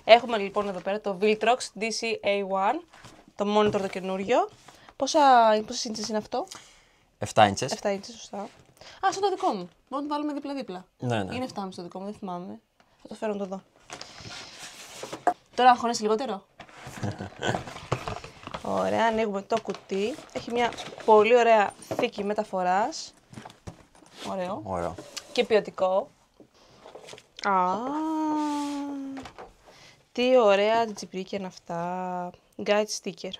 Έχουμε λοιπόν εδώ πέρα το Viltrox DC-A1, το monitor το καινούριο. Πόσες ίντσες είναι αυτό? 7 ίντσες. 7 ίντσες, σωστά. Α, σαν το δικό μου. Μπορούμε να το βάλουμε δίπλα-δίπλα. Ναι, ναι. Είναι 7,5 το δικό μου, δεν θυμάμαι. Θα το φέρω να το δω. Τώρα αγχώνεσαι λιγότερο. Ωραία, ανοίγουμε το κουτί. Έχει μια πολύ ωραία θήκη μεταφοράς. Ωραίο. Ωραίο. Και ποιοτικό. Τι ωραία τσιπρίκια είναι αυτά. Guide sticker.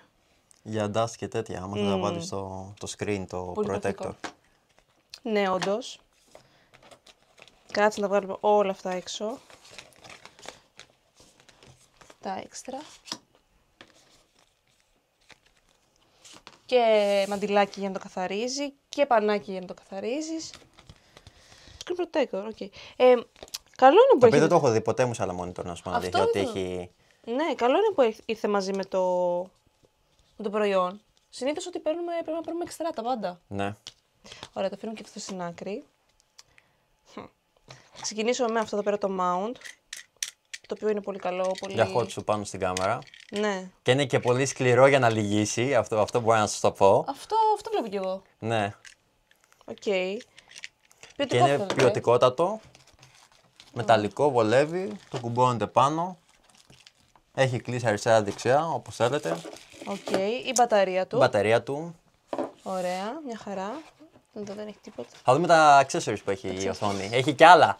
Για dust και τέτοια, άμα θα τα βάλεις στο screen, το Πολύ protector. πρακτικό. Ναι, όντως. Κάτσε να τα βγάλουμε όλα αυτά έξω. Τα έξτρα. Και μαντιλάκι για να το καθαρίζει και πανάκι για να το καθαρίζεις. Screen protector, οκ. Καλό είναι που Το οποίο έχει... δεν το έχω δει ποτέ μου σε άλλα monitor, να σου πω, να Αυτό δείχνει ότι είναι. έχει... Ναι, καλό είναι που ήρθε μαζί με το προϊόν. Συνήθως ό,τι παίρνουμε πρέπει να παίρνουμε εξτρά τα πάντα. Ναι. Ωραία, το αφήνουμε και αυτό στην άκρη. Θα ξεκινήσω με αυτό εδώ πέρα το mount, το οποίο είναι πολύ καλό. Πολύ... Για hot σου πάνω στην κάμερα. Ναι. Και είναι και πολύ σκληρό για να λυγίσει, αυτό μπορεί να σας το πω. Αυτό βλέπω κι εγώ. Ναι. Οκ. Και Ποιοτικό είναι φαίνεται. ποιοτικότατο. Μεταλλικό, βολεύει, το κουμπώνετε πάνω. Έχει κλείσει αριστερά-δεξιά, όπως θέλετε. Οκ. Η μπαταρία του. Η μπαταρία του. Ωραία, μια χαρά. Εδώ δεν έχει τίποτα. Θα δούμε τα accessories που έχει η οθόνη. Έχει κι άλλα.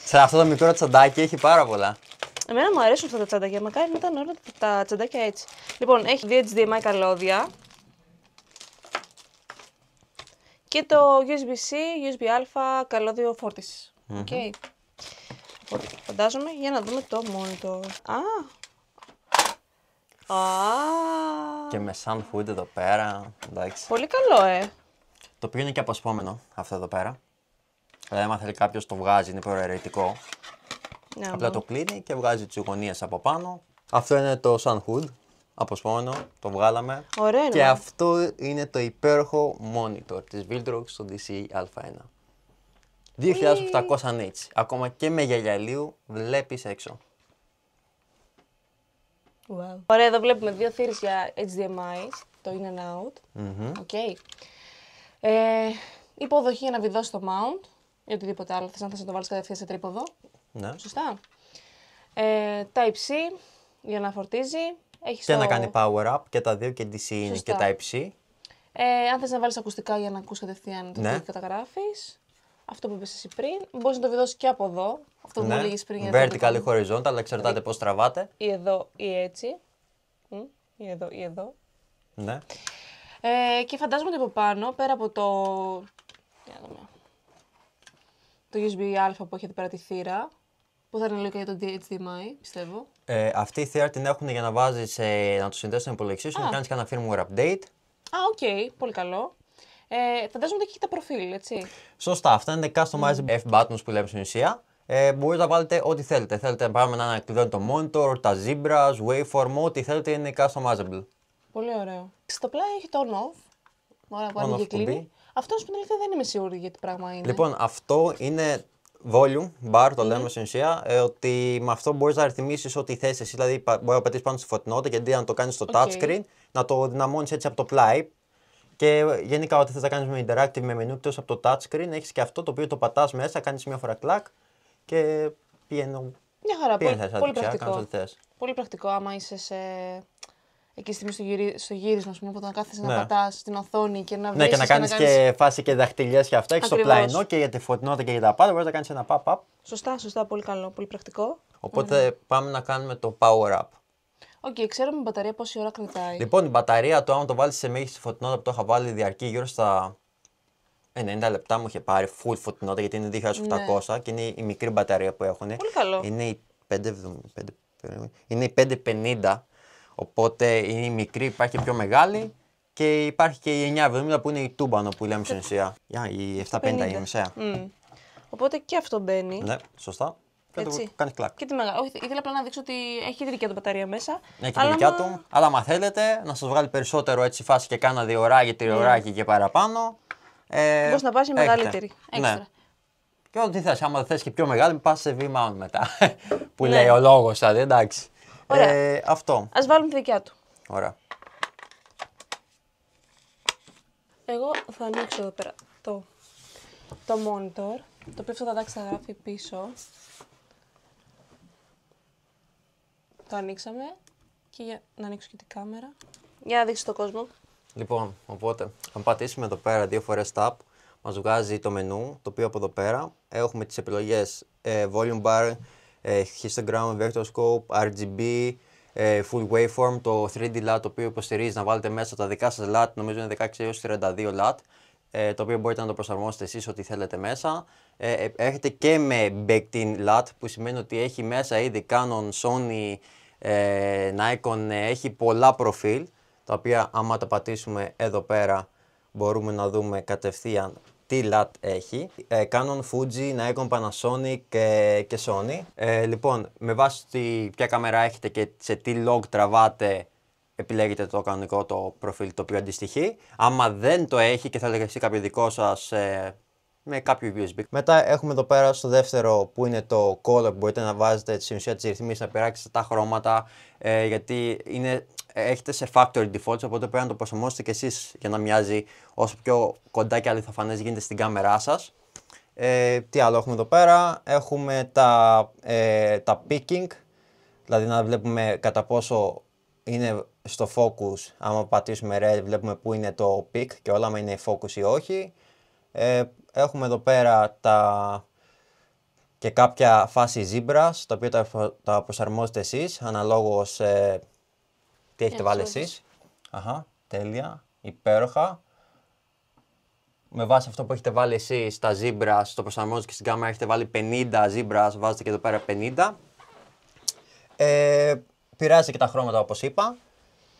Σε αυτό το μικρό τσαντάκι έχει πάρα πολλά. Εμένα μου αρέσουν αυτά τα τσαντάκια, μακάρι να ήταν όλα τα τσαντάκια έτσι. Λοιπόν, έχει 2 HDMI καλώδια. Και το USB-C, USB-A καλώδιο φόρτισης. Οκ. Οπότε, φαντάζομαι, για να δούμε το monitor. Και με sun hood εδώ πέρα. Εντάξει. Πολύ καλό, Το οποίο είναι και αποσπόμενο αυτό εδώ πέρα. Δηλαδή, άμα θέλει κάποιο το βγάζει, είναι προαιρετικό. Ναι, Απλά το κλείνει και βγάζει τις γωνίες από πάνω. Αυτό είναι το sun hood. Αποσπόμενο, το βγάλαμε. Ωραίο είναι. Και αυτό είναι το υπέροχο monitor της Viltrox στο DC-A1. 2800 nits. Ακόμα και με γυαλιού βλέπεις έξω. Wow. Ωραία, εδώ βλέπουμε 2 θύρες για HDMI, το in and out. Okay. Υποδοχή για να βιδώσει το mount ή οτιδήποτε άλλο. Θες να το βάλεις κατευθείαν σε τρίποδο. Ναι. Σωστά. Type-C για να φορτίζει. Έχεις Και να κάνει power up και τα δύο, και DC είναι Σωστά. και Type-C. Αν θες να βάλεις ακουστικά για να ακούς κατευθείαν το Ναι. τι καταγράφεις. Αυτό που είπες εσύ πριν. Μπορείς να το βιδώσεις και από εδώ. Αυτό που μου Ναι. έλεγες πριν. για να το Vertical ή κάνεις. horizontal, αλλά εξαρτάται πώς τραβάτε. Ή εδώ ή έτσι. Ή εδώ ή εδώ. Ναι. Και φαντάζομαι ότι από πάνω, πέρα από το... Για να δούμε. Το USB-A που έχει εδώ πέρα τη θύρα, που θα είναι λογικά για το HDMI, πιστεύω. Αυτή η θύρα την έχουν για να βάζεις, να το συνδέσεις στον υπολογιστή σου, να κάνεις και ένα firmware update. Οκ, πολύ καλό. Φαντάζομαι ότι έχει τα προφίλ, έτσι. Σωστά, αυτά είναι customizable F-buttons που λέμε στην ουσία. Μπορείτε να βάλετε ό,τι θέλετε. Θέλετε να πάμε να ανακλειδώνει το monitor, τα zebras, waveform, ό,τι θέλετε είναι customizable. Πολύ ωραίο. Στο πλάι έχει το on-off. Ωραία, που On-off ανοίγει και κλείνει. κουμπί. Αυτό στην αλήθεια δεν είμαι σίγουρη για τι πράγμα είναι. Λοιπόν, αυτό είναι volume bar, το λέμε στην ουσία, ότι με αυτό μπορείς να ρυθμίσεις ό,τι θες εσύ. Δηλαδή, μπορεί να πατήσεις πάνω στη φωτεινότητα και αντί να το κάνεις στο touchscreen, να το δυναμώνεις έτσι από το πλάι. Και γενικά, ό,τι θες να κάνεις με interactive, με μενού εκτός από το touchscreen, έχεις και αυτό το οποίο το πατάς μέσα, κάνεις μια φορά κλακ και πηγαίνει. Μια χαρά, πολύ Κάνεις πρακτικό. ό,τι θες. Πολύ πρακτικό άμα είσαι εκεί στη στιγμή στο γύρισμα, ας πούμε, που να κάθεσαι να Ναι. πατάς στην οθόνη και να Ναι, βρίσκεις και να κάνεις και φάση και δαχτυλιές και αυτά. Έχεις το Ακριβώς. πλαϊνό και για τη φωτεινότητα και για τα πάντα. Μπορείς να κάνεις ένα pop-up. Σωστά, πολύ καλό, πολύ πρακτικό. Οπότε πάμε να κάνουμε το power up. Οκ, ξέρουμε η μπαταρία πόση ώρα κρατάει. Λοιπόν, η μπαταρία του, άμα το βάλεις σε μέγιστη φωτεινότητα που το είχα βάλει, διαρκεί γύρω στα 90 λεπτά. Μου είχε πάρει full φωτεινότητα γιατί είναι 2800 και είναι η μικρή μπαταρία που έχουν. Πολύ καλό. Είναι η 550. Οπότε είναι η μικρή, υπάρχει και πιο μεγάλη. Και υπάρχει και η 970 που είναι η τούμπανο που λέμε στην ουσία. Η 750 η μεσαία. Οπότε και αυτό μπαίνει. Ναι, σωστά. Και το Έτσι. κάνει κλακ. Και τη μεγάλη. Όχι, ήθελα απλά να δείξω ότι έχει τη δικιά του μπαταρία μέσα. Έχει τη δικιά του. Αλλά άμα θέλετε να σας βγάλει περισσότερο έτσι φάση και κάνα 2 ωράκι, 3 ωράκι και παραπάνω. Μπορείς να πας για έχετε. μεγαλύτερη. Έξτρα. Ναι. Και ό,τι θες, άμα θες και πιο μεγάλη, πας σε V-mount μετά. Που λέει ο λόγος, δηλαδή, εντάξει. Ωραία. Αυτό. Ας βάλουμε τη δικιά του. Ωραία. Εγώ θα ανοίξω εδώ πέρα το monitor, το οποίο αυτό θα γράφει πίσω. Το ανοίξαμε και για να ανοίξω και την κάμερα. Για να δείξεις τον κόσμο. Λοιπόν, οπότε, αν πατήσουμε εδώ πέρα 2 φορές tap, μας βγάζει το μενού, το οποίο από εδώ πέρα έχουμε τις επιλογές volume bar, histogram, vector scope, RGB, full waveform, το 3D LUT, το οποίο υποστηρίζει να βάλετε μέσα τα δικά σας LUT, νομίζω είναι 16 έως 32 LUT, το οποίο μπορείτε να το προσαρμόσετε εσείς ό,τι θέλετε μέσα. Έχετε και με baked-in LUT, που σημαίνει ότι έχει μέσα ήδη Canon, Sony, Nikon, έχει πολλά προφίλ, τα οποία άμα τα πατήσουμε εδώ πέρα μπορούμε να δούμε κατευθείαν τι LUT έχει. Canon, Fuji, Nikon, Panasonic και Sony. Λοιπόν, με βάση ποια κάμερα έχετε και σε τι log τραβάτε, επιλέγετε το κανονικό το προφίλ το οποίο αντιστοιχεί. Άμα δεν το έχει και θέλετε εσύ κάποιο δικό σας με κάποιο USB. Μετά έχουμε εδώ πέρα στο δεύτερο που είναι το color, που μπορείτε να βάζετε στην ουσία τις ρυθμίσεις, να πειράξετε τα χρώματα, γιατί έχετε σε factory defaults, οπότε πρέπει να το προσαρμόσετε και εσείς για να μοιάζει όσο πιο κοντά και αληθοφανές γίνεται στην κάμερά σας. Τι άλλο έχουμε εδώ πέρα, έχουμε τα picking, δηλαδή να βλέπουμε κατά πόσο είναι στο focus. Άμα πατήσουμε red βλέπουμε που είναι το pick και όλα, άμα είναι focus ή όχι. Έχουμε εδώ πέρα και κάποια φάση zebras, τα οποία τα προσαρμόζετε εσείς αναλόγως τι έχετε βάλει εσείς. Αχα, τέλεια, υπέροχα. Με βάση αυτό που έχετε βάλει εσείς, τα zebras, το προσαρμόζετε και στην κάμερα, έχετε βάλει 50 zebras, βάζετε και εδώ πέρα 50. Πειράζει και τα χρώματα όπως είπα.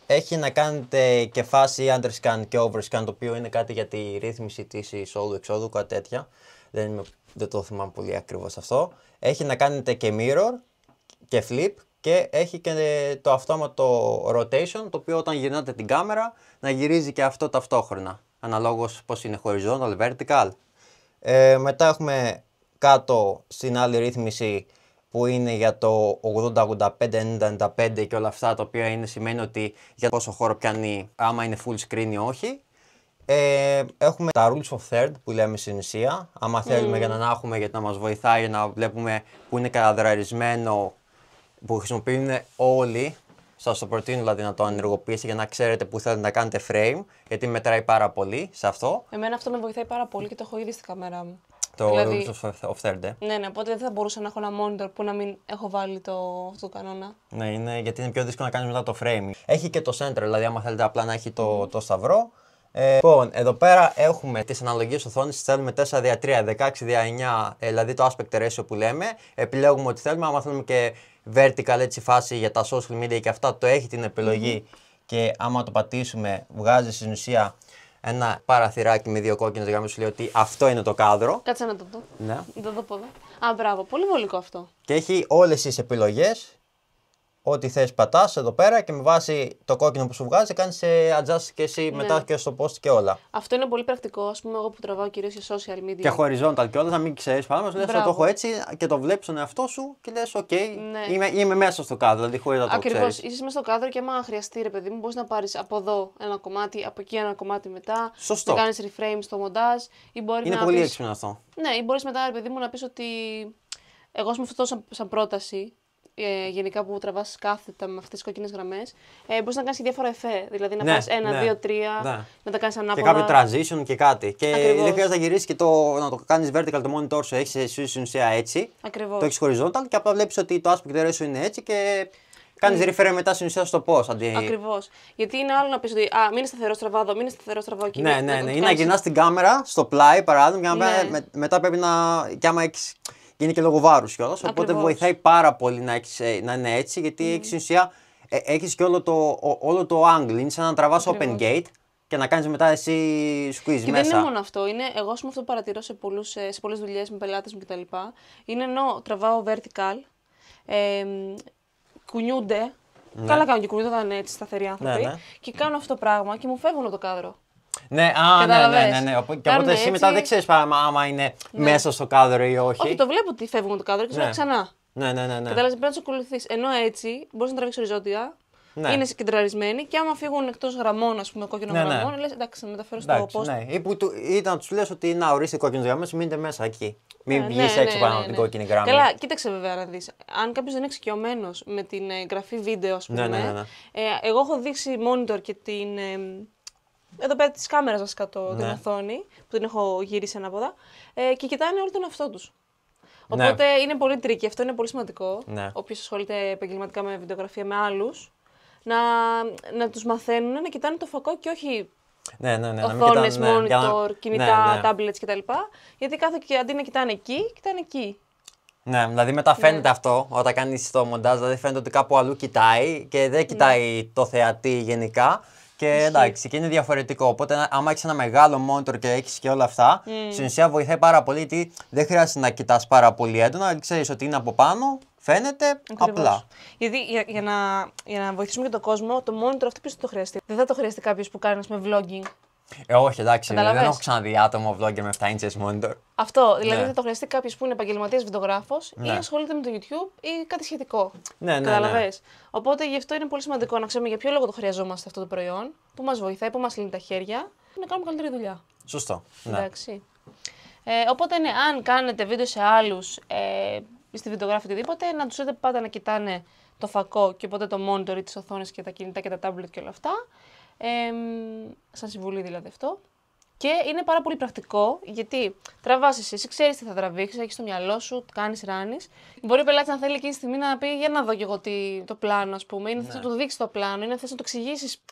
Έχει να κάνετε και φάση underscan και overscan, το οποίο είναι κάτι για τη ρύθμιση της εισόδου-εξόδου, κάτι τέτοια. Δεν το θυμάμαι πολύ ακριβώς αυτό. Έχει να κάνετε και mirror και flip και έχει και το αυτόματο rotation, το οποίο όταν γυρνάτε την κάμερα να γυρίζει και αυτό ταυτόχρονα, αναλόγως πώς είναι horizontal, vertical. Μετά έχουμε κάτω στην άλλη ρύθμιση που είναι για το 80-85, 90-95 και όλα αυτά, τα οποία σημαίνει ότι για πόσο χώρο πιάνει, άμα είναι full screen ή όχι. Έχουμε τα rules of third που λέμε στην ουσία, άμα θέλουμε για να έχουμε, γιατί να μας βοηθάει για να βλέπουμε που είναι καταδραρισμένο, που χρησιμοποιούν όλοι. Σας το προτείνω δηλαδή να το ενεργοποιήσετε για να ξέρετε που θέλετε να κάνετε frame, γιατί μετράει πάρα πολύ σε αυτό. Εμένα αυτό με βοηθάει πάρα πολύ και το έχω ήδη στην κάμερά μου. Το δηλαδή, rules of third, Ναι, οπότε δεν θα μπορούσα να έχω ένα monitor που να μην έχω βάλει αυτό το κανόνα. Ναι, γιατί είναι πιο δύσκολο να κάνεις μετά το frame. Έχει και το center, δηλαδή άμα θέλετε απλά να έχει το σταυρό. Λοιπόν, εδώ πέρα έχουμε τις αναλογίες οθόνης, θέλουμε 4:3, 16:9, δηλαδή το aspect ratio που λέμε. Επιλέγουμε ό,τι θέλουμε, άμα θέλουμε και vertical έτσι φάση για τα social media και αυτά, το έχει την επιλογή και άμα το πατήσουμε βγάζει στην ουσία ένα παραθυράκι με 2 κόκκινες γραμμές, σου λέει ότι αυτό είναι το κάδρο. Κάτσε να το δω. Ναι. Να το δω από εδώ. Α, μπράβο, πολύ βολικό αυτό. Και έχει όλες τις επιλογές. Ό,τι θες πατάς εδώ πέρα και με βάση το κόκκινο που σου βγάζει κάνεις adjust και εσύ μετά και στο post και όλα. Αυτό είναι πολύ πρακτικό, ας πούμε εγώ που τραβάω κυρίως για social media. Και horizontal και όλα, να μην ξέρεις παράδειγμα, λες το έχω έτσι και το βλέπεις στον εαυτό σου και λες ok, είμαι μέσα στο κάδρο, δηλαδή χωρίς να το ξέρεις. Ακριβώς, είσαι μέσα στο κάδρο και άμα χρειαστεί ρε παιδί μου μπορείς να πάρεις από εδώ ένα κομμάτι, από εκεί ένα κομμάτι μετά. Σωστό. Να κάνεις reframe στο μοντάζ ή μπορείς είναι να πολύ πεις... έξυπνο αυτό. Ναι, ή μπορείς μετά ρε παιδί μου να πεις ότι εγώ με αυτό σαν πρόταση, γενικά που τραβάς κάθετα με αυτές τις κόκκινες γραμμές, μπορείς να κάνεις και διάφορα εφέ. Δηλαδή να πάρεις 1, 2, 3, να τα κάνεις ανάποδα. Και κάποιο transition και κάτι. Και δεν χρειάζεται να γυρίσεις και να το κάνεις vertical το monitor σου, έχεις στην ουσία έτσι. Ακριβώς. Το έχεις horizontal και απλά βλέπεις ότι το aspect ratio είναι έτσι και κάνεις reframe μετά στην ουσία στο post. Ακριβώς. Γιατί είναι άλλο να πεις ότι μείνε σταθερός τραβά εδώ, μείνε σταθερός τραβά εκεί. Ναι. Ή να γυρνάς την κάμερα στο πλάι παράδειγμα και μετά πρέπει να. Και άμα έχεις. Είναι και λόγω βάρους κιόλας. Οπότε βοηθάει πάρα πολύ να είναι έτσι, γιατί έχεις στην ουσία έχεις και όλο το angle. Είναι σαν να τραβάς open gate και να κάνεις μετά εσύ squeeze και μέσα. Δεν είναι μόνο αυτό. Εγώ αυτό που παρατηρώ σε πολλές δουλειές με πελάτες μου κτλ. Είναι ενώ τραβάω vertical, κουνιούνται. Καλά κάνουν και κουνιούνται όταν είναι έτσι σταθεροί άνθρωποι. Και κάνουν αυτό το πράγμα και μου φεύγουν από το κάδρο. Ναι, ναι. Και οπότε εσύ μετά δεν ξέρεις άμα είναι μέσα στο κάδρο ή όχι. Όχι, το βλέπω ότι φεύγουν το κάδρο και σου λέω ξανά. Ναι. Κατάλαβες, πρέπει να τους ακολουθείς. Ενώ έτσι μπορείς να τραβήξεις οριζόντια. Ναι. Είναι συγκεντραρισμένοι και άμα φύγουν εκτός γραμμών, ας πούμε, κόκκινων γραμμών, λες εντάξει, θα μεταφέρω στο post. Ναι. Ή να τους λες ότι να ορίστε κόκκινες γραμμές, μείνετε μέσα εκεί. Μην βγεις έξω πάνω από την κόκκινη γραμμή. Καλά, κοίταξε βέβαια να δεις. Αν κάποιος δεν είναι εξοικειωμένος με την εγγραφή βίντεο, ας πούμε. Ναι. Εγώ έχω δείξει monitor και την. Εδώ πέρα της κάμερας βασικά την οθόνη, που την έχω γυρίσει ανάποδα, και κοιτάνε όλο τον εαυτό τους. Οπότε είναι πολύ τρίκι, αυτό είναι πολύ σημαντικό. Ναι. Όποιος ασχολείται επαγγελματικά με βιντεογραφία με άλλους, να τους μαθαίνουν να κοιτάνε το φακό και όχι οθόνες, monitor, κινητά, tablets κτλ. Γιατί αντί να κοιτάνε εκεί, κοιτάνε εκεί. Ναι, δηλαδή μετά φαίνεται αυτό όταν κάνεις το μοντάζ, δηλαδή φαίνεται ότι κάπου αλλού κοιτάει και δεν κοιτάει το θεατή γενικά. Και εντάξει, και είναι διαφορετικό. Οπότε, άμα έχεις ένα μεγάλο monitor και έχεις και όλα αυτά, στην ουσία βοηθάει πάρα πολύ, γιατί δεν χρειάζεται να κοιτάς πάρα πολύ έντονα, ξέρεις ότι είναι από πάνω, φαίνεται απλά. Γιατί για να βοηθήσουμε και τον κόσμο, το monitor αυτό ποιος θα το χρειαστεί. Δεν θα το χρειαστεί κάποιος που κάνει vlogging. Όχι, εντάξει, δεν έχω ξαναδεί άτομο vlogger με 7 inches monitor. Αυτό, δηλαδή θα το χρειαστεί κάποιος που είναι επαγγελματίας βιντεογράφος ή ασχολείται με το YouTube ή κάτι σχετικό. Καταλαβες. Οπότε γι' αυτό είναι πολύ σημαντικό να ξέρουμε για ποιο λόγο το χρειαζόμαστε αυτό το προϊόν, που μας βοηθάει, που μας λύνει τα χέρια, να κάνουμε καλύτερη δουλειά. Σωστό. Εντάξει. Οπότε αν κάνετε βίντεο σε άλλους, στη βιντεογράφη οτιδήποτε, να τους λέτε πάντα να κοιτάνε το φακό και οπότε το monitor ή τις οθόνες και τα κινητά και τα tablet και όλα αυτά. Σαν συμβουλή δηλαδή αυτό. Και είναι πάρα πολύ πρακτικό, γιατί τραβάς εσύ, ξέρεις τι θα τραβήξεις, έχεις στο μυαλό σου, κάνεις, ράνεις. Μπορεί ο πελάτης να θέλει εκείνη τη στιγμή να πει για να δω κι εγώ το πλάνο, ας πούμε, ή να θες να του δείξεις το πλάνο, ή να θες να του εξηγήσεις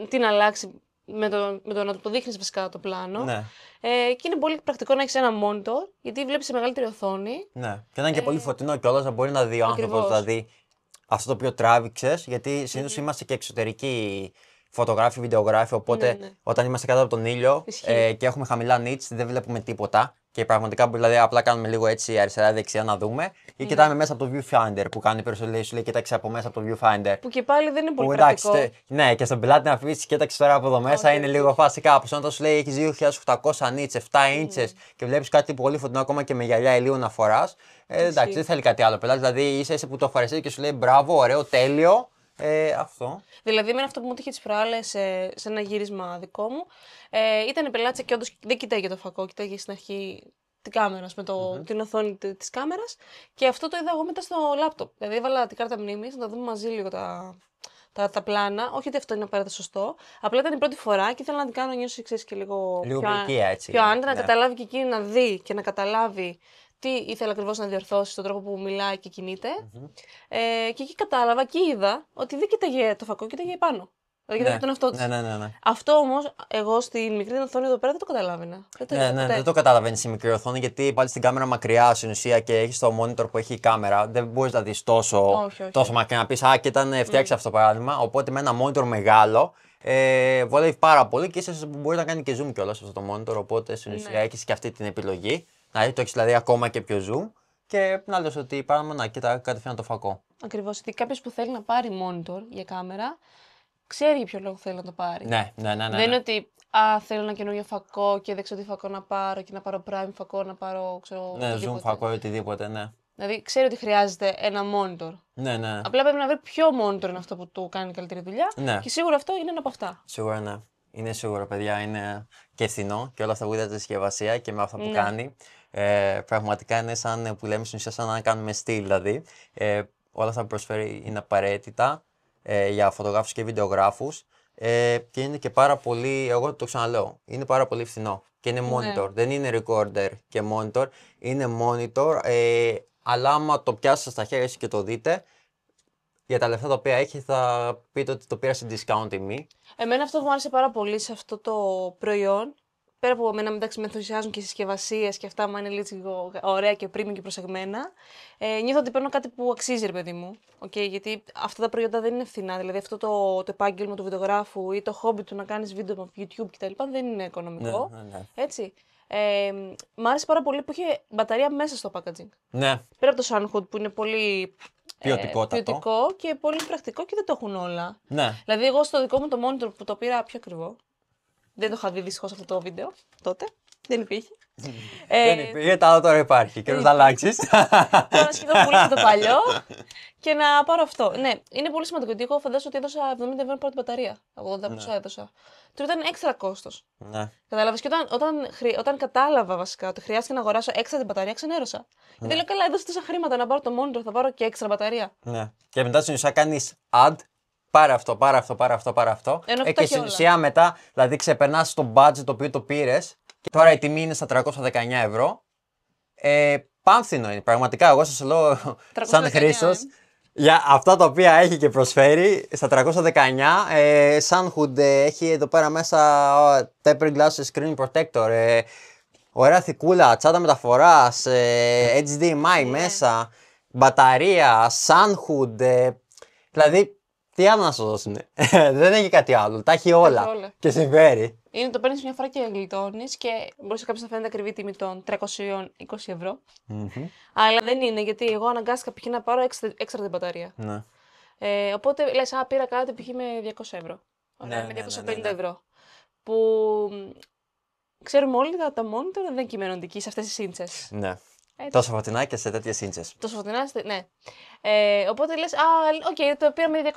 τι να αλλάξει με το να του το δείχνεις βασικά το πλάνο. Ναι. Και είναι πολύ πρακτικό να έχεις ένα monitor, γιατί βλέπεις σε μεγαλύτερη οθόνη. Ναι. Και να είναι και πολύ φωτεινό κιόλας, να μπορεί να δει ο άνθρωπος δηλαδή αυτό το οποίο τράβηξες, γιατί συνήθως είμαστε και εξωτερικοί φωτογράφοι, βιντεογράφοι, οπότε όταν είμαστε κάτω από τον ήλιο και έχουμε χαμηλά nits δεν βλέπουμε τίποτα και πραγματικά δηλαδή απλά κάνουμε λίγο έτσι αριστερά-δεξιά να δούμε ή κοιτάμε μέσα από το viewfinder που κάνει περισσότερο, σου λέει κοίταξε από μέσα από το viewfinder. Που και πάλι δεν είναι πολύ πρακτικό. Ναι, και στον πελάτη να αφήσει κοίταξε τώρα από εδώ μέσα είναι λίγο φάση κάπως. Όταν σου λέει έχεις 2.800 nits, 7 inches και βλέπεις κάτι πολύ φωτεινό ακόμα και με γυαλιά ηλίου να φοράς, εντάξει, δεν θέλει κάτι άλλο. Πελάτη δηλαδή είσαι που το φορεσεί και σου λέει μπράβο, ωραίο, τέλειο. Αυτό. Δηλαδή, με αυτό που μου είχε τις προάλλες σε ένα γύρισμα δικό μου, ήταν η πελάτησα και όντως δεν κοιτάγε το φακό, κοιτάγε στην αρχή την κάμερα, με την οθόνη της κάμερας και αυτό το είδα εγώ μετά στο λάπτοπ. Δηλαδή, έβαλα την κάρτα μνήμης να τα δούμε μαζί λίγο τα πλάνα. Όχι ότι αυτό είναι απαραίτητα σωστό. Απλά ήταν η πρώτη φορά και ήθελα να την κάνω νιώσει και λίγο πιο άνετα, να καταλάβει και εκείνη να δει και να καταλάβει τι ήθελα ακριβώς να διορθώσει στον τρόπο που μιλάει και κινείται. Και εκεί κατάλαβα και είδα ότι δεν κοίταγε το φακό, κοίταγε πάνω. Δηλαδή κοίταγε τον εαυτό της. Ναι. Αυτό όμως εγώ στην μικρή οθόνη εδώ πέρα δεν το καταλάβαινα. Δεν το καταλαβαίνεις στη μικρή οθόνη γιατί πάλι στην κάμερα μακριά στην ουσία και έχεις το monitor που έχει η κάμερα. Δεν μπορείς να δεις τόσο μακριά να πεις και ήταν φτιάξει αυτό το παράδειγμα. Οπότε με ένα monitor μεγάλο. Βολεύει πάρα πολύ και ίσως μπορεί να κάνει και zoom κιόλας αυτό το monitor. Οπότε στην ουσία έχεις και αυτή την επιλογή. Να το έχεις δηλαδή ακόμα και πιο zoom και να λες ότι πάμε να κοιτά κατευθείαν το φακό. Ακριβώς, ότι κάποιος που θέλει να πάρει monitor για κάμερα, ξέρει για ποιο λόγο θέλει να το πάρει. Ναι. Δεν είναι ότι θέλω ένα καινούριο φακό και δεν ξέρω τι φακό να πάρω και να πάρω prime φακό, να πάρω zoom φακό ή οτιδήποτε, ναι. Δηλαδή ξέρει ότι χρειάζεται ένα monitor. Ναι. Απλά πρέπει να βρει ποιο monitor είναι αυτό που του κάνει καλύτερη δουλειά και σίγουρα αυτό είναι ένα από αυτά. Σίγουρα, ναι. Είναι σίγουρο, παιδιά, είναι και φθηνό και όλα αυτά που είδατε στη συσκευασία και με αυτά που κάνει. Πραγματικά είναι σαν που λέμε στην ουσία, σαν να κάνουμε στυλ δηλαδή. Όλα αυτά που προσφέρει είναι απαραίτητα για φωτογράφους και βιντεογράφους και είναι και πάρα πολύ, εγώ το ξαναλέω, είναι πάρα πολύ φθηνό και είναι monitor, δεν είναι recorder και monitor, είναι monitor, αλλά άμα το πιάσετε στα χέρια σας και το δείτε, για τα λεφτά τα οποία έχει θα πείτε ότι το πήρα σε discount τιμή. Εμένα αυτό που μου άρεσε πάρα πολύ σε αυτό το προϊόν, πέρα από εμένα μεταξύ με ενθουσιάζουν και οι συσκευασίες και αυτά, μου είναι λίγο ωραία και premium και προσεγμένα, νιώθω ότι παίρνω κάτι που αξίζει, ρε παιδί μου. Γιατί αυτά τα προϊόντα δεν είναι φθηνά. Δηλαδή, αυτό το επάγγελμα του βιντεογράφου ή το χόμπι του να κάνεις βίντεο με YouTube κτλ. Δεν είναι οικονομικό. Ναι. Έτσι. Μ' άρεσε πάρα πολύ που είχε μπαταρία μέσα στο packaging. Ναι. Πέρα από το Sunhood που είναι πολύ ποιοτικό και πολύ πρακτικό και δεν το έχουν όλα. Ναι. Δηλαδή, εγώ στο δικό μου το monitor που το πήρα πιο ακριβό. Δεν το είχα δει δυστυχώς αυτό το βίντεο τότε. Δεν υπήρχε. Δεν υπήρχε, τώρα υπάρχει. Και να αλλάξει. Τώρα σχεδόν πούλησα το παλιό και να πάρω αυτό. Ναι, είναι πολύ σημαντικό γιατί εγώ φαντάζομαι ότι έδωσα 70 ευρώ πρώτη μπαταρία. 80 ποσά έδωσα. Του ήταν έξτρα κόστος. Ναι. Κατάλαβες, και όταν κατάλαβα βασικά ότι χρειάστηκε να αγοράσω έξτρα την μπαταρία, ξενέρωσα. Γιατί λέω, καλά, έδωσα τόσα χρήματα να πάρω το monitor, θα πάρω και έξτρα μπαταρία. Ναι. Και μετά στην ουσία κάνεις add, πάρε αυτό. Και στην ουσία μετά, δηλαδή ξεπερνάς το budget το οποίο το πήρες. Και τώρα η τιμή είναι στα 319 ευρώ. Πάμφθηνο είναι. Πραγματικά, εγώ σας λέω σαν Χρήστος. Για αυτά τα οποία έχει και προσφέρει στα 319, Sunhood έχει εδώ πέρα μέσα Tempered Glass Screen Protector, ωραία θικούλα, τσάντα μεταφοράς, HDMI μέσα, μπαταρία, Sunhood, δηλαδή τι άλλο να σου δώσουν. Δεν έχει κάτι άλλο, τα έχει όλα και συμφέρει. Είναι το παίρνεις μια φορά και γλιτώνεις και μπορείς κάποιος να φαίνεται ακριβή τιμή των 320 ευρώ. Αλλά δεν είναι, γιατί εγώ αναγκάστηκα π.χ. να πάρω έξτρα την μπαταρία. Ναι. Οπότε λες, πήρα κάτι π.χ. με 200 ευρώ. Ωραία, με 250 ευρώ. Που ξέρουμε όλοι ότι τα monitor δεν είναι κειμενοντικοί σε αυτές τις σύντσες. Ναι. Τόσο φωτεινά και σε τέτοιες σύντσες. Τόσο φωτεινά, ναι. Οπότε λες, οκ, το πήρα με 200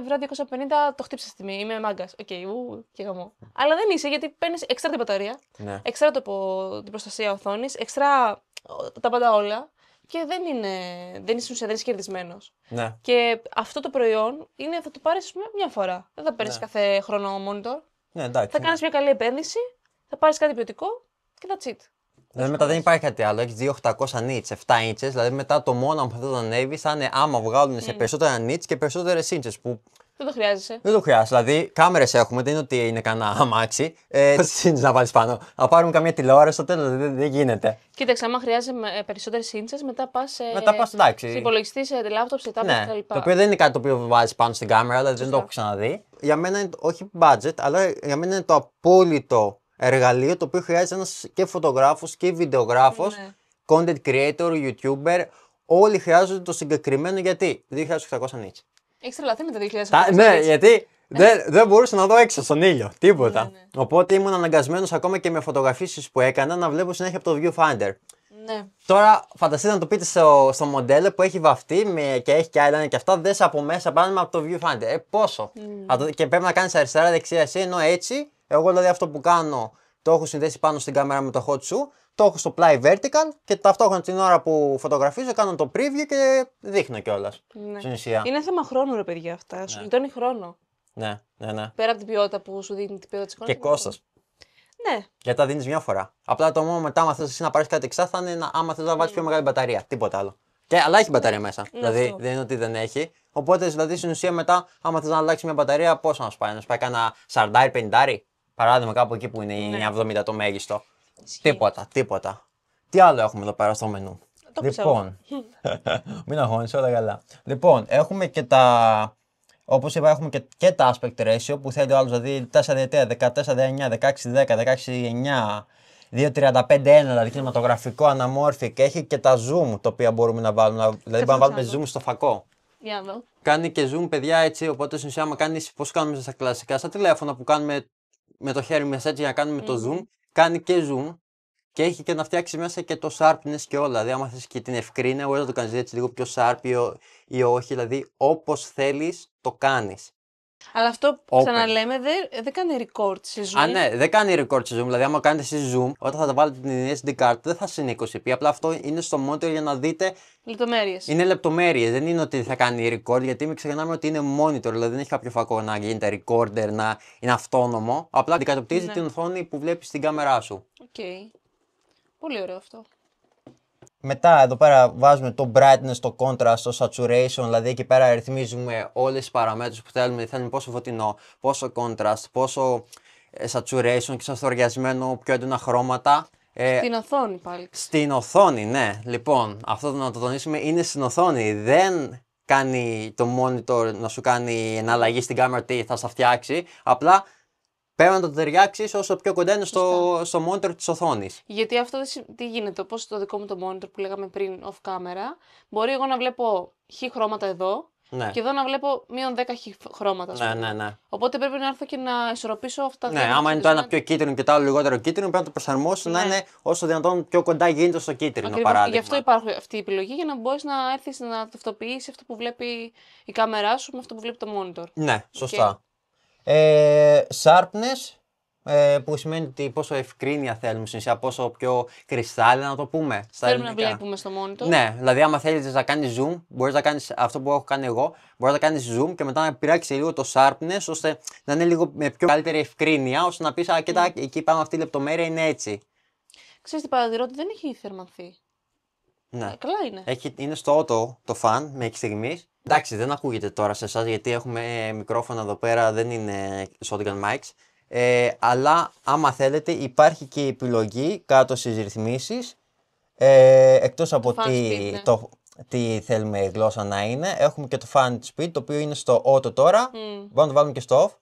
ευρώ, 250, το χτύψα στη τιμή. Είμαι μάγκας. Οκ, και γαμό. Αλλά δεν είσαι, γιατί παίρνεις έξτρα την μπαταρία, έξτρα την προστασία οθόνης, έξτρα τα πάντα όλα. Και δεν είσαι κερδισμένος. Ναι. Και αυτό το προϊόν θα το πάρεις μια φορά. Δεν θα παίρνεις κάθε χρόνο monitor. Ναι, εντάξει. Θα κάνεις μια καλή επένδυση, θα πάρεις κάτι ποιοτικό και that's it. Δηλαδή μετά δεν υπάρχει κάτι άλλο. Έχει 2800 nits, 7 inches. Δηλαδή μετά το μόνο που θα το ανέβει θα είναι άμα βγάλουν σε περισσότερα nits και περισσότερες inches. Που δεν το χρειάζεσαι. Δεν το χρειάζεσαι. Δηλαδή κάμερες έχουμε, δεν είναι ότι είναι κανένα αμάξι. Πόσες inches να βάλεις πάνω. Να πάρουμε καμία τηλεόραση στο τέλος, δεν γίνεται. Κοίταξε, άμα χρειάζεσαι περισσότερες inches, μετά πας εντάξει. σε υπολογιστή, σε laptop, σε tablet κτλ. Το οποίο δεν είναι κάτι το οποίο βάζεις πάνω στην κάμερα, δηλαδή δεν το έχω ξαναδεί. Για μένα είναι όχι budget, αλλά για μένα είναι το απόλυτο εργαλείο το οποίο χρειάζεται ένας και φωτογράφος και βιντεογράφος, content creator, YouTuber. Όλοι χρειάζονται το συγκεκριμένο, γιατί 2.800 nits. Έχεις τρελαθεί με τα 2.800 ναι, γιατί δεν μπορούσα να δω έξω στον ήλιο, τίποτα. Οπότε ήμουν αναγκασμένος ακόμα και με φωτογραφίσεις που έκανα να βλέπω συνέχεια από το viewfinder. Ναι. Τώρα φανταστείτε να το πείτε στο μοντέλο που έχει βαφτεί και έχει και eyeliner και αυτά, δες από μέσα πάνω από το viewfinder. Πόσο. Και πρέπει να κάνεις αριστερά δεξιά εσύ, ενώ έτσι, εγώ δηλαδή αυτό που κάνω το έχω συνδέσει πάνω στην κάμερα με το hot shoe, το έχω στο πλάι vertical και ταυτόχρονα την ώρα που φωτογραφίζω κάνω το preview και δείχνω κιόλας. Ναι. Στην ουσία. Είναι θέμα χρόνου, ρε παιδιά, αυτά. Σου γλιτώνει χρόνο. Ναι. Πέρα από την ποιότητα που σου δίνει την ποιότητα της εικόνας. Και κόστος. Ναι. Γιατί τα δίνεις μια φορά. Απλά το μόνο μετά, άμα θες εσύ να πάρεις κάτι εξά, θα είναι άμα θες να βάλεις πιο μεγάλη μπαταρία. Τίποτα άλλο. Αλλά έχει μπαταρία μέσα. Δηλαδή δεν είναι ότι δεν έχει. Οπότε δηλαδή στην ουσία μετά, άμα θες να αλλάξεις μια μπαταρία, πόσο να σου πάει. Να σου πάει κάνα 40-50. Παράδειγμα κάπου εκεί που είναι η 70 το μέγιστο. Τίποτα. Τι άλλο έχουμε εδώ πέρα στο μενού. Λοιπόν, μην αγχώνεσαι, όλα καλά. Λοιπόν, έχουμε και τα. Όπως είπα, έχουμε και τα aspect ratio που θέλει ο άλλος, δηλαδή 4:3, 14:9, 16:10, 16:9, 2:35:1, δηλαδή κινηματογραφικό, αναμόρφη, και έχει και τα zoom τα οποία μπορούμε να βάλουμε. Δηλαδή μπορούμε να βάλουμε zoom στο φακό. Για δω. Κάνει και zoom, παιδιά, έτσι, οπότε στην ουσία άμα κάνεις, πώς κάνουμε στα κλασικά, στα τηλέφωνα που κάνουμε με το χέρι μας έτσι για να κάνουμε το zoom, κάνει και zoom. Και έχει και να φτιάξει μέσα και το sharpness και όλα. Δηλαδή, άμα θες και την ευκρίνεια, μπορείς να το κάνεις έτσι λίγο πιο sharp ή όχι. Δηλαδή, όπως θέλεις, το κάνεις. Αλλά αυτό που ξαναλέμε δεν κάνει record σε zoom. Ναι, δεν κάνει record σε zoom. Δηλαδή, άμα κάνετε εσείς zoom, όταν θα τα βάλετε την SD card, δεν θα είναι 20p. Απλά αυτό είναι στο monitor για να δείτε. Λεπτομέρειες. Είναι λεπτομέρειες. Δεν είναι ότι θα κάνει record, γιατί μην ξεχνάμε ότι είναι monitor. Δηλαδή, δεν έχει κάποιο φακό να γίνεται recorder, να είναι αυτόνομο. Απλά αντικατοπτρίζει την οθόνη που βλέπεις στην κάμερά σου. Okay. Πολύ ωραίο αυτό. Μετά εδώ πέρα βάζουμε το brightness, το contrast, το saturation, δηλαδή εκεί πέρα ρυθμίζουμε όλες τις παραμέτρους που θέλουμε. Θέλουμε πόσο φωτεινό, πόσο contrast, πόσο saturation και σαστοριασμένο, πιο έντονα χρώματα. Στην οθόνη πάλι. Στην οθόνη, ναι. Λοιπόν, αυτό να το τονίσουμε, είναι στην οθόνη. Δεν κάνει το monitor να σου κάνει εναλλαγή στην κάμερα τι θα στα φτιάξει. Απλά πρέπει να το ταιριάξεις όσο πιο κοντά είναι στο monitor της οθόνης. Γιατί αυτό τι γίνεται, όπως το δικό μου το monitor που λέγαμε πριν off camera, μπορεί εγώ να βλέπω χ χρώματα εδώ Ναι. Και εδώ να βλέπω μείον 10 χρώματα. Ναι. Οπότε πρέπει να έρθω και να ισορροπήσω αυτά τα δύο. Ναι, άμα είναι το ένα πιο κίτρινο και το άλλο λιγότερο κίτρινο, πρέπει να το προσαρμόσω να είναι όσο δυνατόν πιο κοντά γίνεται στο κίτρινο. Ακριβώς. Παράδειγμα. Γι' αυτό υπάρχει αυτή η επιλογή για να μπορείς να έρθεις να ταυτοποιήσεις αυτό που βλέπει η κάμερά σου με αυτό που βλέπει το monitor. Ναι, σωστά. Sharpness. Που σημαίνει ότι πόσο ευκρίνεια θέλουμε στην ουσία, πόσο πιο κρυστάλλινα να το πούμε. Θέλουμε να βλέπουμε στο monitor. Ναι, δηλαδή άμα θέλεις να κάνεις zoom, μπορείς να κάνεις αυτό που έχω κάνει εγώ, μπορείς να κάνεις zoom και μετά να πειράξεις λίγο το sharpness ώστε να είναι λίγο με πιο καλύτερη ευκρίνεια, ώστε να πεις κοίτα, εκεί πάνω αυτή η λεπτομέρεια είναι έτσι. Ξέρεις τι παρατηρώ, ότι δεν έχει θερμανθεί. Ναι. Καλά είναι. Είναι στο auto το fan μέχρι στιγμής. Εντάξει, δεν ακούγεται τώρα σε εσάς γιατί έχουμε μικρόφωνα εδώ πέρα, δεν είναι shotgun mics. Αλλά άμα θέλετε υπάρχει και η επιλογή κάτω στις ρυθμίσεις εκτός από τι θέλουμε η γλώσσα να είναι, έχουμε και το fan speed το οποίο είναι στο auto τώρα. Μπορούμε να το βάλουμε και στο off.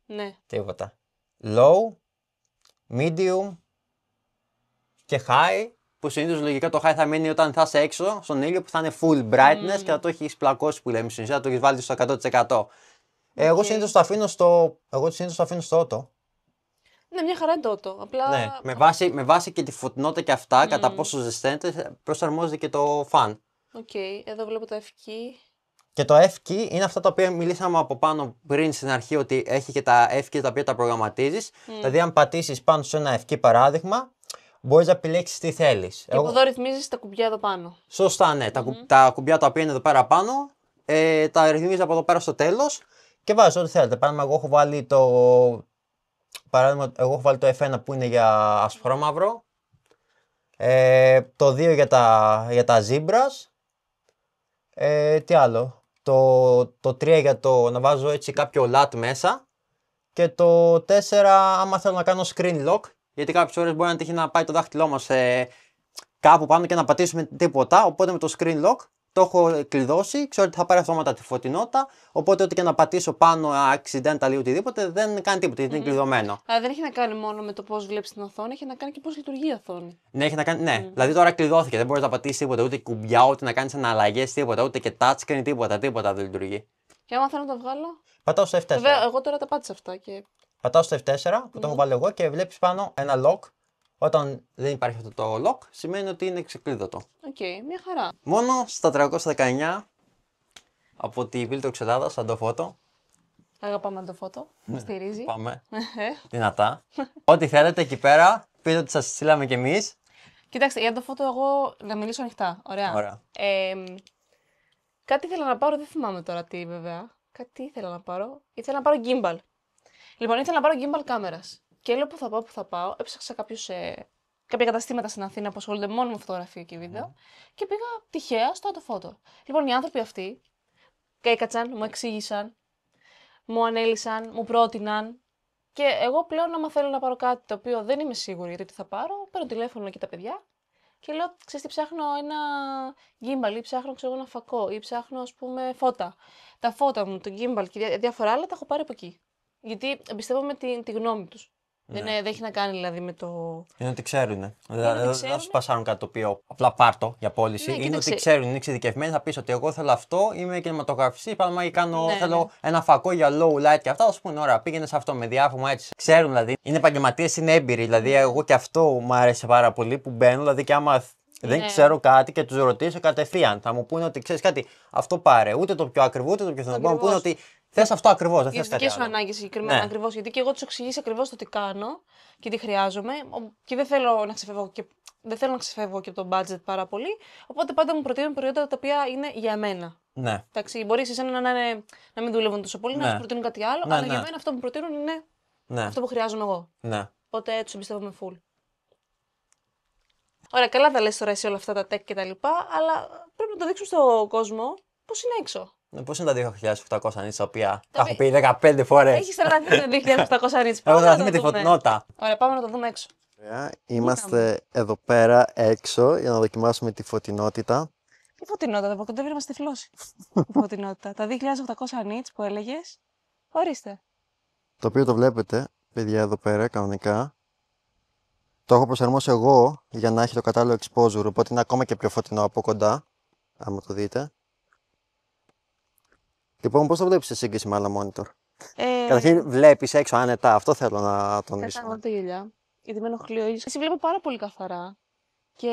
Ναι. Τίποτα. Low, medium και high, που συνήθως λογικά το high θα μείνει όταν θα είσαι έξω στον ήλιο που θα είναι full brightness και θα το έχεις πλακώσει που λέμε στην ουσία, θα το έχεις βάλει στο 100%. Εγώ συνήθως το αφήνω στο auto. Ναι, μια χαρά είναι το auto. Απλά... Ναι, με βάση και τη φωτεινότητα και αυτά, κατά πόσο ζεσταίνεται, προσαρμόζεται και το fan. Οκ, εδώ βλέπω το F-key. Και το F-key είναι αυτά τα οποία μιλήσαμε από πάνω πριν στην αρχή, ότι έχει και τα F-key τα οποία τα προγραμματίζεις. Δηλαδή, αν πατήσεις πάνω σε ένα F-key παράδειγμα, μπορείς να επιλέξεις τι θέλεις. Και από εδώ ρυθμίζεις τα κουμπιά εδώ πάνω. Σωστά, ναι. Τα κουμπιά τα οποία είναι εδώ πέρα πάνω, τα ρυθμίζεις από εδώ πέρα στο τέλος και βάζεις ό,τι θέλετε. Παράδειγμα, εγώ έχω βάλει το F1 που είναι για ασπρόμαυρο, το 2 για τα zebras, τι άλλο, το 3 για το να βάζω έτσι κάποιο LUT μέσα και το 4 άμα θέλω να κάνω screen lock, γιατί κάποιες ώρες μπορεί να τύχει να πάει το δάχτυλό μας κάπου πάνω και να πατήσουμε τίποτα, οπότε με το screen lock το έχω κλειδώσει, ξέρω ότι θα πάρει αυτόματα τη φωτεινότητα, οπότε ό,τι και να πατήσω πάνω accidental ή οτιδήποτε δεν κάνει τίποτα, γιατί είναι κλειδωμένο. Αλλά δεν έχει να κάνει μόνο με το πώς βλέπεις την οθόνη, έχει να κάνει και πώς λειτουργεί η οθόνη. Ναι, έχει να κάνει, ναι. Δηλαδή τώρα κλειδώθηκε, δεν μπορείς να πατήσεις τίποτα, ούτε κουμπιά, ούτε να κάνεις αναλλαγές, τίποτα, ούτε και touchscreen, τίποτα δεν λειτουργεί. Και άμα θέλω να τα βγάλω. Πατάω στο F4. Βέβαια, εγώ τώρα τα πάτησα αυτά. Πατάω στο F4 που το έχω βάλει εγώ και βλέπεις πάνω ένα lock. Όταν δεν υπάρχει αυτό το lock, σημαίνει ότι είναι ξεκλείδωτο. Οκ, μια χαρά. Μόνο στα 319 από τη Viltrox Ελλάδα, σαν το φώτο. Αγαπάμε το φώτο, μου στηρίζει. Πάμε. Δυνατά. Ό,τι θέλετε εκεί πέρα, πείτε ότι σας στείλαμε κι εμείς. Κοιτάξτε, για το φώτο εγώ να μιλήσω ανοιχτά. Ωραία. Κάτι ήθελα να πάρω, δεν θυμάμαι τώρα τι βέβαια. Κάτι ήθελα να πάρω. Ήθελα να πάρω gimbal. Λοιπόν, ήθελα να πάρω gimbal κάμερας. Και λέω που θα πάω. Έψαξα κάποια καταστήματα στην Αθήνα που ασχολούνται μόνο με φωτογραφία και βίντεο. Και πήγα τυχαία στο Autophoto. Λοιπόν, οι άνθρωποι αυτοί έκατσαν, μου εξήγησαν, μου ανέλησαν, μου πρότειναν. Και εγώ πλέον, άμα θέλω να πάρω κάτι το οποίο δεν είμαι σίγουρη γιατί τι θα πάρω, παίρνω τηλέφωνο και τα παιδιά και λέω: ξέρεις τι, ψάχνω ένα gimbal ή ψάχνω ένα φακό ή ψάχνω φώτα. Τα φώτα μου, το gimbal και διάφορα άλλα τα έχω πάρει από εκεί. Γιατί εμπιστεύομαι τη γνώμη τους. Ναι. Δεν έχει να κάνει δηλαδή με το. Είναι ότι ξέρουν. Δεν θα σου πασάρουν κάτι το οποίο απλά πάρτο για πώληση. Ναι, είναι ότι ξέρουν, είναι εξειδικευμένοι. Θα πει ότι εγώ θέλω αυτό, είμαι κινηματογραφιστή. Παράδειγμα, θέλω ένα φακό για low light και αυτά. Θα σου πούνε: ωραία, πήγαινε σε αυτό με διάφορα έτσι. Ξέρουν δηλαδή. Είναι επαγγελματίες, είναι έμπειροι. Δηλαδή, εγώ και αυτό μου άρεσε πάρα πολύ που μπαίνω. Δηλαδή, και άμα δεν ξέρω κάτι και του ρωτήσω κατευθείαν, θα μου πούνε ότι ξέρει κάτι, αυτό πάρε. Ούτε το πιο ακριβό, ούτε το πιο φθηνό. Μου πούνε ότι θες αυτό ακριβώς, δεν θες κάτι άλλο. Για τις δικές σου ανάγκες συγκεκριμένα ακριβώς, γιατί και εγώ τους εξηγήσω ακριβώς το τι κάνω και τι χρειάζομαι και δεν θέλω να ξεφεύγω και από το budget πάρα πολύ, οπότε πάντα μου προτείνουν προϊόντα τα οποία είναι για μένα. Ναι. Εντάξει, μπορεί εσένα να μην δουλεύουν τόσο πολύ, να σου προτείνουν κάτι άλλο, αλλά για μένα αυτό που προτείνουν είναι αυτό που χρειάζομαι εγώ. Ναι. Οπότε τους εμπιστεύομαι full. Ωραία, καλά τα λες τώρα εσύ όλα αυτά τα tech και τα λοιπά, αλλά πρέπει να το δείξουμε στον κόσμο πώς είναι έξω. Πώς είναι τα 2.800 νίτς, τα οποία τα έχω πει 15 φορές. Έχεις τρελαθεί τα 2.800 νίτς. Έχω τρελαθεί με τη φωτεινότητα. Ωραία, πάμε να το δούμε έξω. Είμαστε εδώ πέρα έξω για να δοκιμάσουμε τη φωτεινότητα. Τι φωτεινότητα, από κοντά είμαστε τυφλώσει. Η φωτεινότητα. Τα 2.800 νίτς που έλεγες, ορίστε. Το οποίο το βλέπετε, παιδιά, εδώ πέρα κανονικά. Το έχω προσαρμόσει εγώ για να έχει το κατάλληλο exposure, οπότε είναι ακόμα και πιο φωτεινό από κοντά, άμα το δείτε. Λοιπόν, πώς το βλέπεις σε σύγκριση με άλλα monitor? Καταρχήν βλέπεις έξω άνετα, αυτό θέλω να τονίσω. Κάτσε τα γυαλιά, γιατί με ενοχλεί ο ήλιος. Εσύ βλέπω πάρα πολύ καθαρά και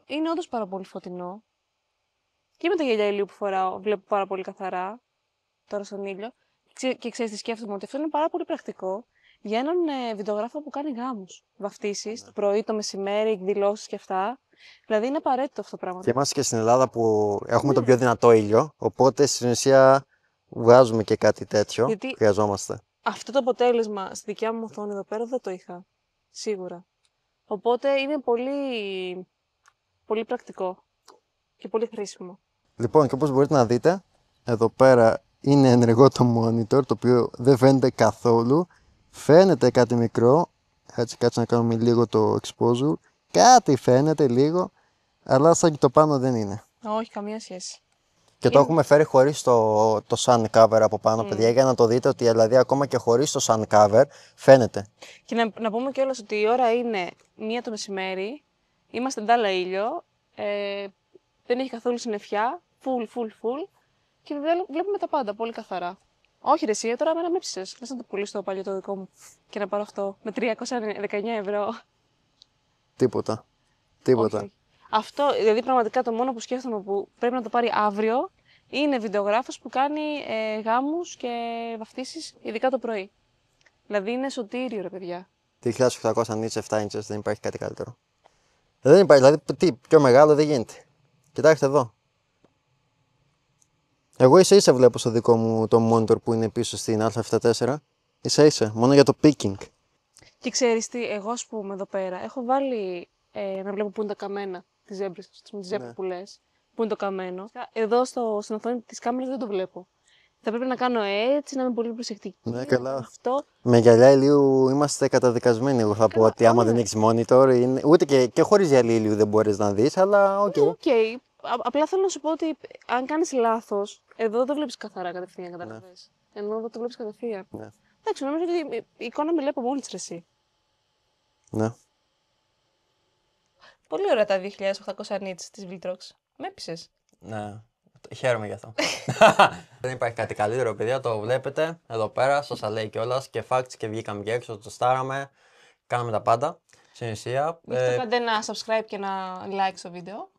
είναι όντως πάρα πολύ φωτεινό. Και με τα γυαλιά ηλίου που φοράω βλέπω πάρα πολύ καθαρά τώρα στον ήλιο. Και ξέρεις τι σκέφτομαι, ότι αυτό είναι πάρα πολύ πρακτικό για έναν βιντεογράφο που κάνει γάμους. Βαφτίσεις, το πρωί, το μεσημέρι, εκδηλώσεις και αυτά. Δηλαδή είναι απαραίτητο αυτό το πράγμα. Και είμαστε και στην Ελλάδα που έχουμε τον πιο δυνατό ήλιο, οπότε στην ουσία βγάζουμε και κάτι τέτοιο που χρειαζόμαστε. Αυτό το αποτέλεσμα στη δικιά μου οθόνη εδώ πέρα δεν το είχα. Σίγουρα. Οπότε είναι πολύ, πολύ πρακτικό και πολύ χρήσιμο. Λοιπόν, και όπως μπορείτε να δείτε, εδώ πέρα είναι ενεργό το monitor, το οποίο δεν φαίνεται καθόλου. Φαίνεται κάτι μικρό, έτσι κάτσε να κάνουμε λίγο το exposure. Κάτι φαίνεται λίγο, αλλά σαν και το πάνω δεν είναι. Όχι, καμία σχέση. Και το έχουμε φέρει χωρίς το sun cover από πάνω, παιδιά, για να το δείτε ότι δηλαδή ακόμα και χωρίς το sun cover φαίνεται. Και να πούμε κιόλας ότι η ώρα είναι 1 το μεσημέρι, είμαστε ντάλα ήλιο, δεν έχει καθόλου συννεφιά, full και βλέπουμε τα πάντα πολύ καθαρά. Όχι ρε εσύ, τώρα με ψησες. Λες να το πουλήσω το παλιό το δικό μου και να πάρω αυτό με 319 ευρώ. Τίποτα. Όχι. Αυτό, δηλαδή πραγματικά το μόνο που σκέφτομαι που πρέπει να το πάρει αύριο είναι βιντεογράφος που κάνει γάμους και βαφτίσεις, ειδικά το πρωί. Δηλαδή είναι σωτήριο ρε παιδιά. 3.800 nits, 7 inches, δεν υπάρχει κάτι καλύτερο. Δεν υπάρχει, δηλαδή πιο μεγάλο δεν γίνεται. Κοιτάξτε εδώ. Εγώ ίσα βλέπω στο δικό μου το monitor που είναι πίσω στην Α74. Ίσα, μόνο για το picking. Και ξέρεις τι, εγώ ας πούμε εδώ πέρα έχω βάλει να βλέπω πού είναι τα καμένα της ζέμπρας, τη ζέμπρα που λες, πού είναι το καμένο. Εδώ στην οθόνη της κάμερας δεν το βλέπω. Θα πρέπει να κάνω έτσι, να είμαι πολύ προσεκτική. Ναι, καλά. Αυτό... Με γυαλιά ηλίου είμαστε καταδικασμένοι. Εγώ θα πω ότι άμα δεν έχεις monitor, είναι... ούτε και χωρίς γυαλιά ηλίου δεν μπορείς να δεις, αλλά οκ. Okay. Απλά θέλω να σου πω ότι αν κάνεις λάθος, εδώ δεν βλέπεις καθαρά κατευθείαν, καταλαβαίνεις. Ναι. Ενώ εδώ το βλέπεις κατευθείαν. Ναι. Εντάξει, νομίζω ότι η εικόνα μιλάει από μόνη της εσύ. Ναι. Πολύ ωραία τα 2.800 nits της Viltrox. Με έπεισες. Ναι. Χαίρομαι γι' αυτό. Δεν υπάρχει κάτι καλύτερο, παιδιά. Το βλέπετε εδώ πέρα. Σας τα λέει κιόλας. Και facts και βγήκαμε και έξω. Το στάραμε. Κάναμε τα πάντα. Στην ουσία. Κάντε ένα subscribe και ένα like στο βίντεο.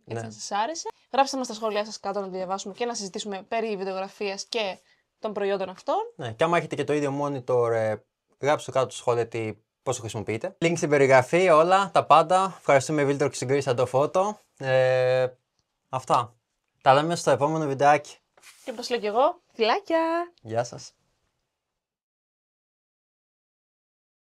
Έτσι να σας άρεσε. Γράψτε μας στα σχόλιά σας κάτω να διαβάσουμε και να συζητήσουμε περί βιντεογραφίας και των προϊόντων αυτών. Ναι, και άμα έχετε και το ίδιο monitor, γράψτε κάτω στο σχόλια πώς το χρησιμοποιείτε. Link στην περιγραφή, όλα, τα πάντα. Ευχαριστούμε Viltrox και Greece το φώτο. Αυτά. Τα λέμε στο επόμενο βιντεάκι. Και όπως λέω κι εγώ, φιλάκια! Γεια σας.